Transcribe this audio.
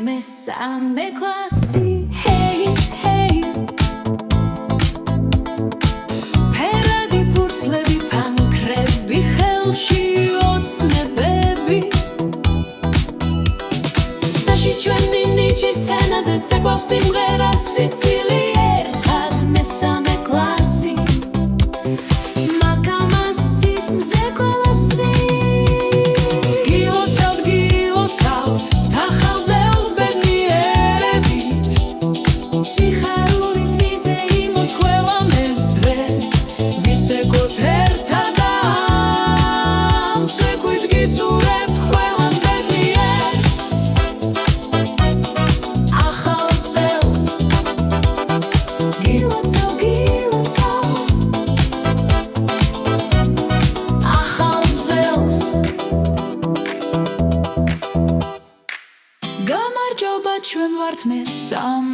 მესამე კლასი ჰეი ჰეი ფერადი ფურცლები ფანქრები ხელში ოცნებები საში ჩვენი ნიჭის სცენაზე წეკვავს სიმღერა სიცილი ერთად მესამე კლასი მაკამასის მზე კოლასი გილოცავთ თახალძელს ბედნიერებით სიხარულით ვიზე იმოთ ყველა მესდვე ვიცეკოთ ერთად ამ ცეკვით გისურვებთ ყველას ბედნიერს ახალ წელს გილოცავ ახალ წელს გამარჯობა ჩვენ ვართ მესამე